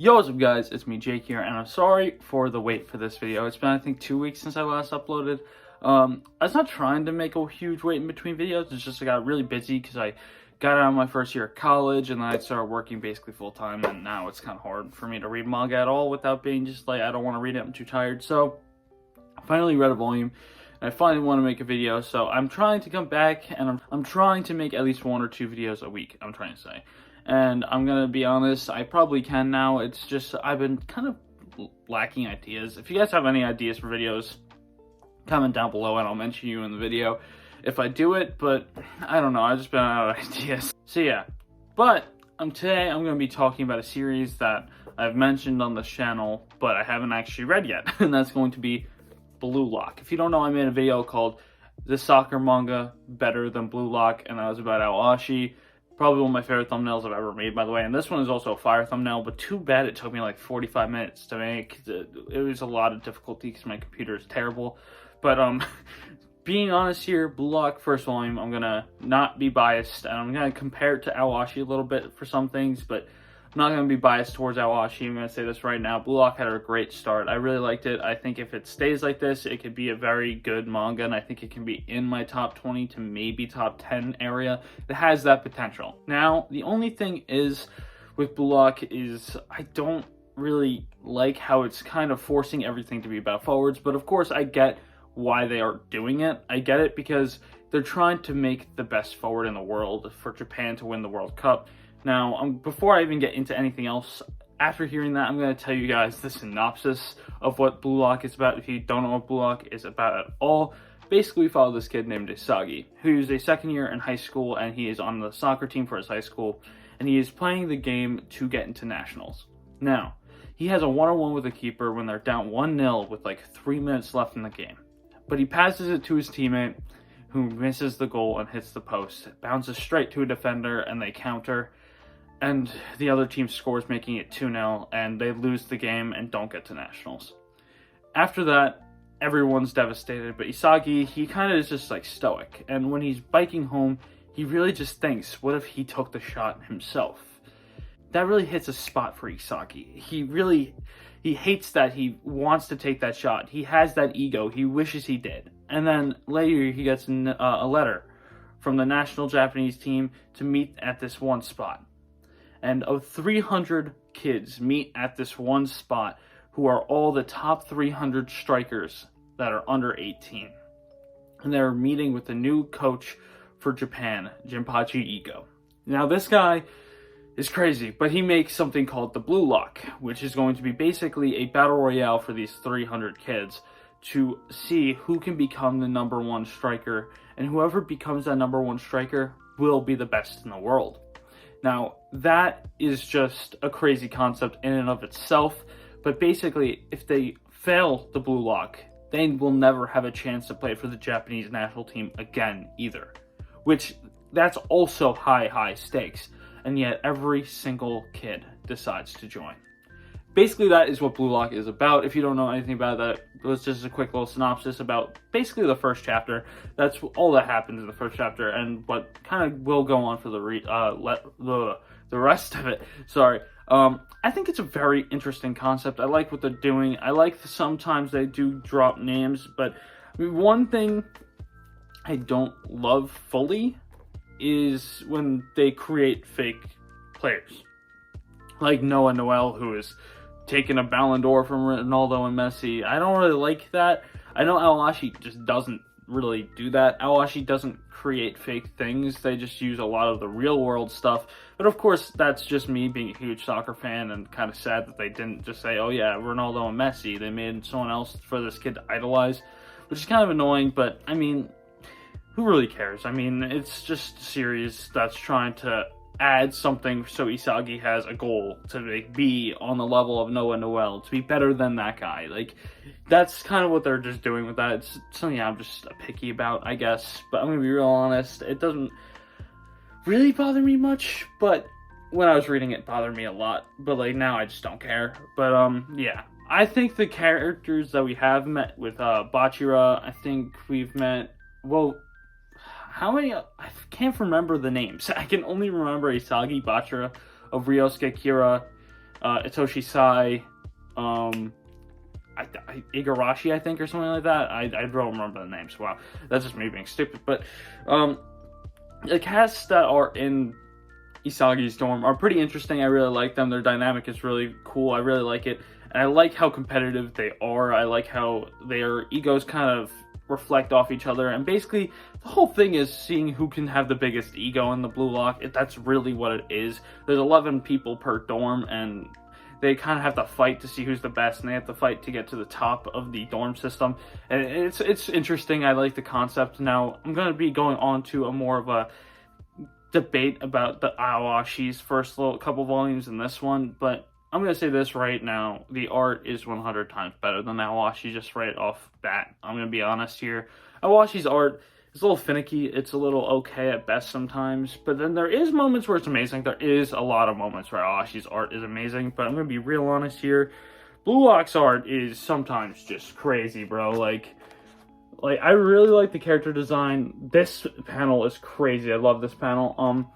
Yo, what's up guys, it's me Jake here, and I'm sorry for the wait for this video. It's been I think 2 weeks since I last uploaded. I was not trying to make a huge wait in between videos, it's just I got really busy because I got out of my first year of college and then I started working basically full time, and now it's kind of hard for me to read manga at all without being just like, I don't want to read it, I'm too tired. So I finally read a volume and I finally want to make a video, so I'm trying to come back and I'm trying to make at least 1 or 2 videos a week, I'm trying to say. And I'm gonna be honest, I probably can now. It's just, I've been kind of lacking ideas. If you guys have any ideas for videos, comment down below and I'll mention you in the video if I do it, but I don't know, I've just been out of ideas. So yeah, but today I'm gonna be talking about a series that I've mentioned on this channel, but I haven't actually read yet, and that's going to be Blue Lock. If you don't know, I made a video called "This Soccer Manga Better Than Blue Lock," and that was about Aoashi. Probably one of my favorite thumbnails I've ever made, by the way. And this one is also a fire thumbnail, but too bad it took me like 45 minutes to make. It was a lot of difficulty because my computer is terrible. But being honest here, Blue Lock first volume, I'm gonna not be biased, and I'm gonna compare it to Aoashi a little bit for some things, but I'm not gonna be biased towards Aoashi. I'm gonna say this right now. Blue Lock had a great start. I really liked it. I think if it stays like this, it could be a very good manga, and I think it can be in my top 20 to maybe top 10 area. It has that potential. Now, the only thing is with Blue Lock is I don't really like how it's kind of forcing everything to be about forwards, but of course I get why they are doing it. I get it because they're trying to make the best forward in the world for Japan to win the World Cup. Now, before I even get into anything else, after hearing that, I'm going to tell you guys the synopsis of what Blue Lock is about. If you don't know what Blue Lock is about at all, basically we follow this kid named Isagi, who's a second year in high school, and he is on the soccer team for his high school, and he is playing the game to get into nationals. Now, he has a one-on-one with the keeper when they're down 1-0 with like 3 minutes left in the game. But he passes it to his teammate, who misses the goal and hits the post. It bounces straight to a defender, and they counter. And the other team scores, making it 2-0, and they lose the game and don't get to nationals. After that, everyone's devastated, but Isagi, he kind of is just like stoic. And when he's biking home, he really just thinks, what if he took the shot himself? That really hits a spot for Isagi. He hates that he wants to take that shot. He has that ego. He wishes he did. And then later he gets a letter from the national Japanese team to meet at this one spot. And of 300 kids meet at this one spot who are all the top 300 strikers that are under 18. And they're meeting with the new coach for Japan, Jinpachi Ito. Now this guy is crazy, but he makes something called the Blue Lock, which is going to be basically a battle royale for these 300 kids to see who can become the #1 striker, and whoever becomes that #1 striker will be the best in the world. Now, that is just a crazy concept in and of itself, but basically, if they fail the Blue Lock, they will never have a chance to play for the Japanese national team again either, which that's also high stakes, and yet every single kid decides to join. Basically, that is what Blue Lock is about. If you don't know anything about that, it's just a quick little synopsis about basically the first chapter. That's all that happens in the first chapter, and what kind of will go on for the rest of it. Sorry. I think it's a very interesting concept. I like what they're doing. I like sometimes they do drop names, but one thing I don't love fully is when they create fake players. Like Noah Noel, who is taking a Ballon d'Or from Ronaldo and Messi. I don't really like that. I know Aoashi just doesn't really do that. Aoashi doesn't create fake things. They just use a lot of the real world stuff. But of course, that's just me being a huge soccer fan, and kind of sad that they didn't just say, oh yeah, Ronaldo and Messi. They made someone else for this kid to idolize, which is kind of annoying, but I mean, who really cares? I mean, it's just a series that's trying to add something so Isagi has a goal to be on the level of Noah Noel, to be better than that guy. Like, that's kind of what they're just doing with that. It's something I'm just picky about, I guess, but I'm gonna be real honest, it doesn't really bother me much, but when I was reading it bothered me a lot, but like now I just don't care. But yeah, I think the characters that we have met with Bachira, I think we've met, well, how many? I can't remember the names. I can only remember Isagi, Bachira, of Ryosuke Kira, Itoshi Sai, Igarashi, I think, or something like that. I don't remember the names. Wow, that's just me being stupid. But the casts that are in Isagi's dorm are pretty interesting. I really like them. Their dynamic is really cool. I really like it. And I like how competitive they are. I like how their egos kind of reflect off each other. And basically, the whole thing is seeing who can have the biggest ego in the Blue Lock. That's really what it is. There's 11 people per dorm, and they kind of have to fight to see who's the best, and they have to fight to get to the top of the dorm system. And it's interesting. I like the concept. Now, I'm going to be going on to a more of a debate about the Aowashi's first couple volumes in this one, but I'm going to say this right now. The art is 100 times better than Aowashi, just right off bat. I'm going to be honest here. Aowashi's art is a little finicky. It's a little okay at best sometimes, but then there is moments where it's amazing. There is a lot of moments where Aowashi's art is amazing, but I'm going to be real honest here. Blue Lock's art is sometimes just crazy, bro. Like I really like the character design. This panel is crazy. I love this panel.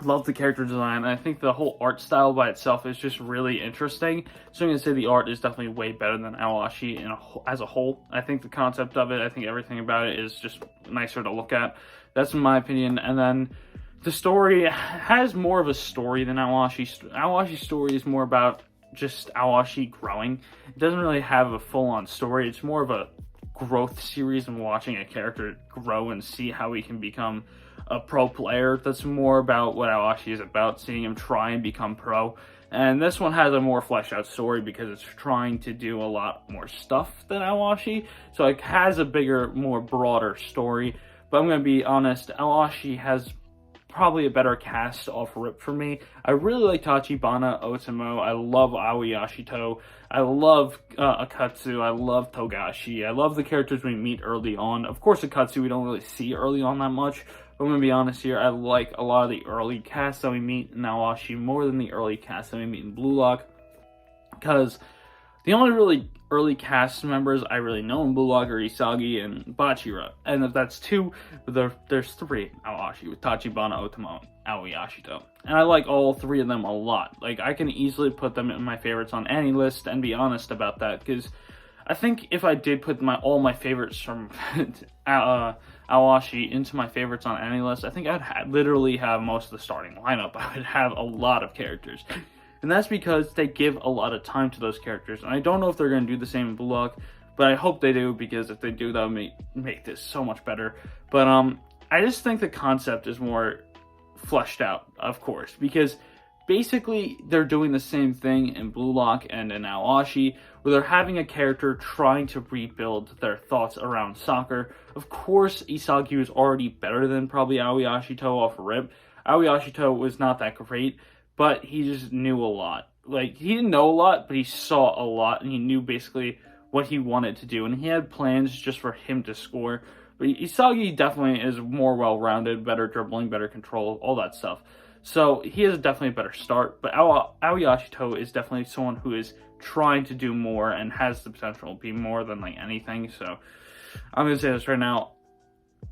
Love the character design. And I think the whole art style by itself is just really interesting. So I'm going to say the art is definitely way better than Aowashi as a whole. I think the concept of it, I think everything about it is just nicer to look at. That's in my opinion. And then the story has more of a story than Aowashi. Aowashi's story is more about just Aowashi growing. It doesn't really have a full-on story. It's more of a growth series and watching a character grow and see how he can become a pro player. That's more about what Aowashi is about, seeing him try and become pro. And this one has a more fleshed out story because it's trying to do a lot more stuff than Aowashi. So it has a bigger, more broader story. But I'm going to be honest, Aowashi has probably a better cast off rip for me. I really like Tachibana Otomo. I love Aoi Yashito. I love Akatsu. I love Togashi. I love the characters we meet early on. Of course, Akatsu we don't really see early on that much. But I'm going to be honest here, I like a lot of the early casts that we meet in Aowashi more than the early casts that we meet in Blue Lock. Because the only really early cast members I really know in Blue Lock are Isagi and Bachira. And if that's two, there's three in Aowashi with Tachibana, Otomo, and Aoi Yashito. And I like all three of them a lot. Like, I can easily put them in my favorites on any list and be honest about that. Because I think if I did put all my favorites from Aowashi into my favorites on any list, I think I'd literally have most of the starting lineup. I would have a lot of characters. And that's because they give a lot of time to those characters. And I don't know if they're going to do the same in Blue Lock, but I hope they do, because if they do, that would make this so much better. But I just think the concept is more fleshed out, of course, because basically they're doing the same thing in Blue Lock and in Aowashi, where they're having a character trying to rebuild their thoughts around soccer. Of course, Isagi was already better than probably Aoi Yashito off rip. Aoi Yashito was not that great, but he just knew a lot. Like, he didn't know a lot, but he saw a lot, and he knew basically what he wanted to do, and he had plans just for him to score. But Isagi definitely is more well-rounded, better dribbling, better control, all that stuff. So he has definitely a better start, but Aoi Yashito is definitely someone who is trying to do more and has the potential to be more than like anything. So I'm going to say this right now.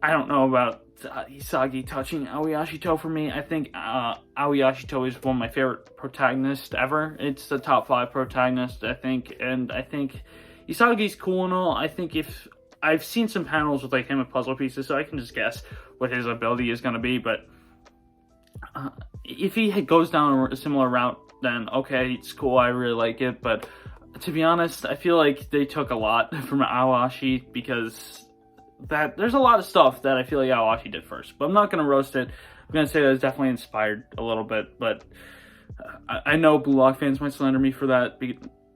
I don't know about Isagi touching Aoi Yashito for me. I think Aoi Yashito is one of my favorite protagonists ever. It's the top 5 protagonist, I think. And I think Isagi's cool and all. I think if I've seen some panels with like him with puzzle pieces, so I can just guess what his ability is going to be. But if he goes down a similar route, then okay, it's cool. I really like it. But to be honest, I feel like they took a lot from Aowashi, because there's a lot of stuff that I feel like Aowashi did first. But I'm not going to roast it. I'm going to say that it's definitely inspired a little bit. But I know Blue Lock fans might slander me for that,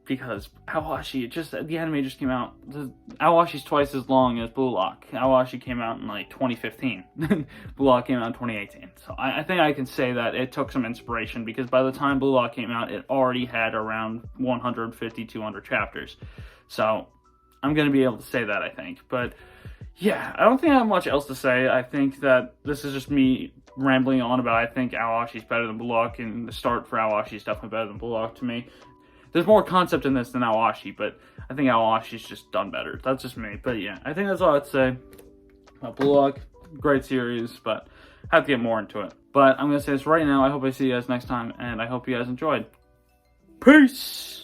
because Aowashi, the anime just came out. Aowashi's twice as long as Blue Lock. Aowashi came out in like 2015. Blue Lock came out in 2018. So I think I can say that it took some inspiration, because by the time Blue Lock came out, it already had around 150, 200 chapters. So I'm going to be able to say that, I think. But yeah, I don't think I have much else to say. I think that this is just me rambling on about I think Aowashi's better than Blue Lock, and the start for Aowashi is definitely better than Blue Lock to me. There's more concept in this than Aowashi, but I think Aowashi's just done better. That's just me. But yeah, I think that's all I'd say about Blue Lock. Great series, but I have to get more into it. But I'm going to say this right now. I hope I see you guys next time, and I hope you guys enjoyed. Peace!